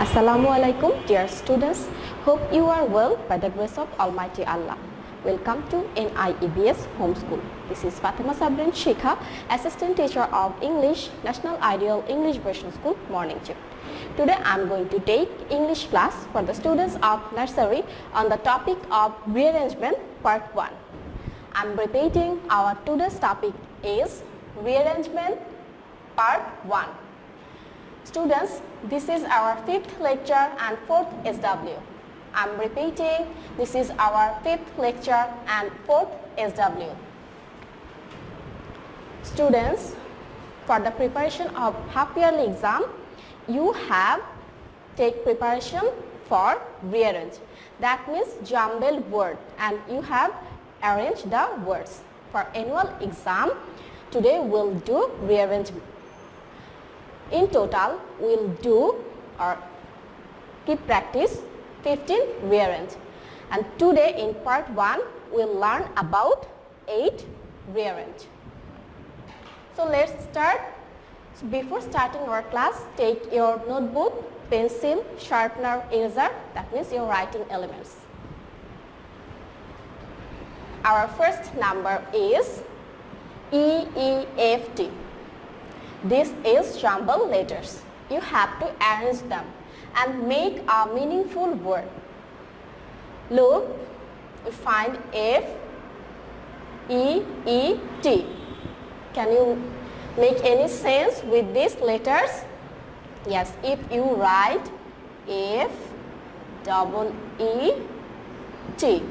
Assalamu alaikum, dear students. Hope you are well by the grace of Almighty Allah. Welcome to NIEBS Homeschool. This is Fatema Sabrin Shikha, Assistant Teacher of English, National Ideal English Version School, Morning Shift. Today I am going to take English class for the students of Nursery on the topic of rearrangement, Part 1. I am repeating our today's topic is rearrangement, Part 1. Students, this is our 5th lecture and 4th SW. I am repeating, this is our 5th lecture and 4th SW. Students, for the preparation of half-yearly exam, you have take preparation for rearrange. That means jumbled word, and you have arranged the words. For annual exam, today we'll do rearrangement. In total, we'll do or keep practice 15 rearrange. And today in part 1, we'll learn about 8 rearrange. So let's start. So before starting our class, take your notebook, pencil, sharpener, eraser, that means your writing elements. Our first number is E, E, F, T. This is jumbled letters. You have to arrange them and make a meaningful word. Look, we find F, E, E, T. Can you make any sense with these letters? Yes, if you write F, double E, T,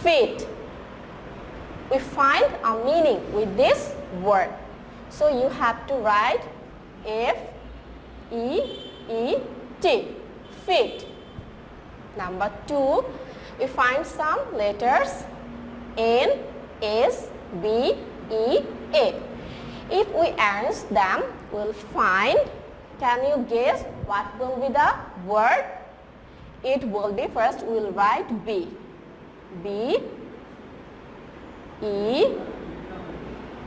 feet, we find a meaning with this word. So you have to write F, E, E, T, feet. Number 2, we find some letters N, S, B, E, A. If we arrange them, we'll find, can you guess what will be the word? It will be, first we'll write B, B, E,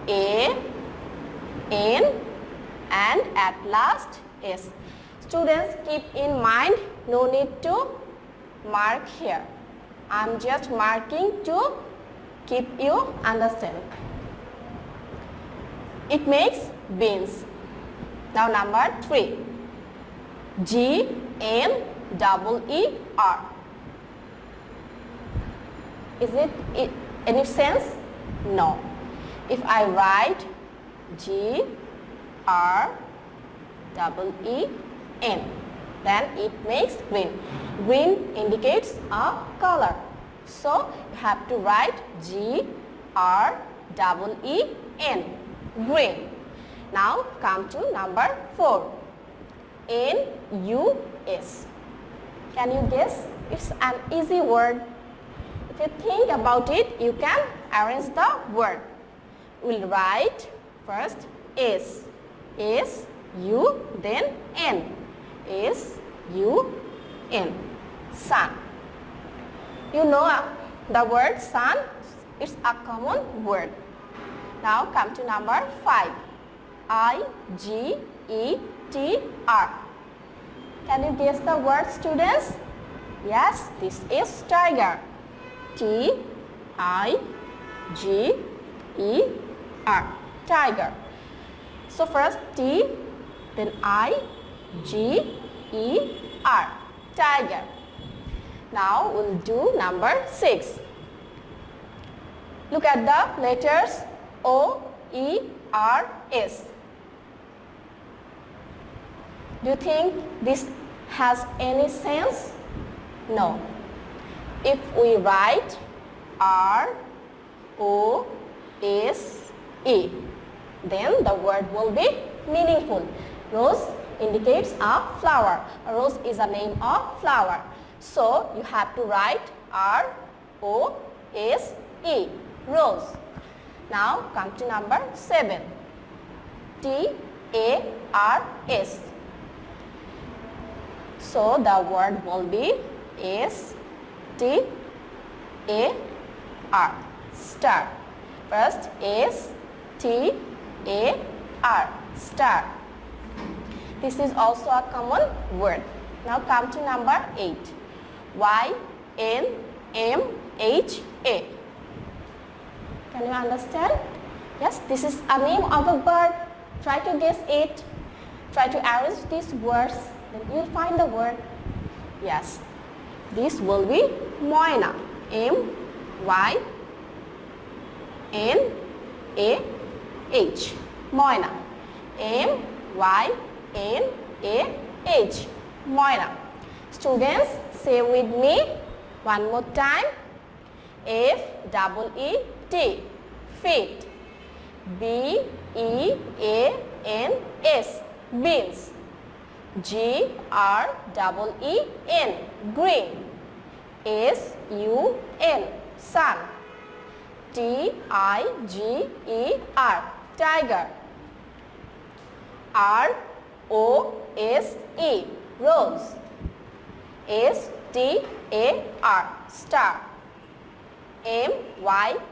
A, N, and at last S. Students, keep in mind, no need to mark here. I am just marking to keep you understand. It makes beans. Now number 3, G, N, double E, R. Is it any sense? No. If I write G, R, double E, N, then it makes green. Green indicates a color. So you have to write G, R, double E, N, green. Now come to number 4, N, U, S. Can you guess? It's an easy word. If you think about it, you can arrange the word. We'll write first S, S, U, then N, S, U, N, sun. You know the word sun, it's a common word. Now come to number 5, I, G, E, T, R. Can you guess the word, students? Yes, this is tiger. T, I, G, E, R, tiger. So first T, then I, G, E, R, tiger. Now we'll do number 6. Look at the letters O, E, R, S. Do you think this has any sense? No. If we write R, O, S, E, then the word will be meaningful. Rose indicates a flower. A rose is a name of flower. So you have to write R, O, S, E, rose. Now come to number 7, T, A, R, S. So the word will be S, T, A, R, star. First S, T, A, R, star. This is also a common word. Now come to number 8. Y, N, M, H, A. Can you understand? Yes, this is a name of a bird. Try to guess it. Try to arrange these words. Then you will find the word. Yes, this will be Moina. M, Y, N, A, H. Moina. M, Y, N, A, H. Moina. Students, say with me one more time. F-E-E-T. Feet. B-E-A-N-S. Beans. G-R-E-E-N. Green. S-U-N. Sun. T-I-G-E-R. Tiger. R-O-S-E. Rose. S-T-A-R. Star. M-Y-N-A-H.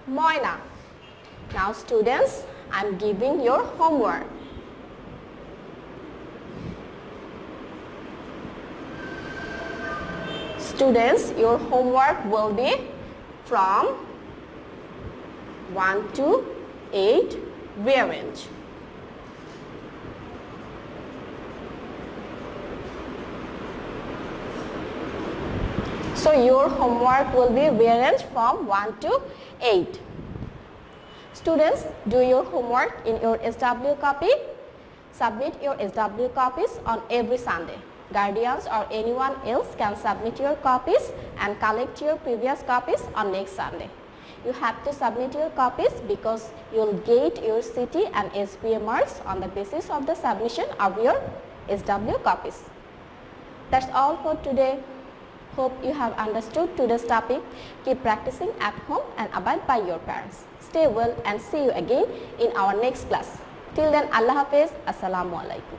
Moina. Now students, I am giving your homework. Students, your homework will be from 1 to 8 rearrange. So your homework will be rearranged from 1 to 8. Students, do your homework in your SW copy. Submit your SW copies on every Sunday. Guardians or anyone else can submit your copies and collect your previous copies on next Sunday. You have to submit your copies because you will get your CT and SPA marks on the basis of the submission of your SW copies. That's all for today. Hope you have understood today's topic. Keep practicing at home and abide by your parents. Stay well and see you again in our next class. Till then, Allah Hafiz. Assalamu alaikum.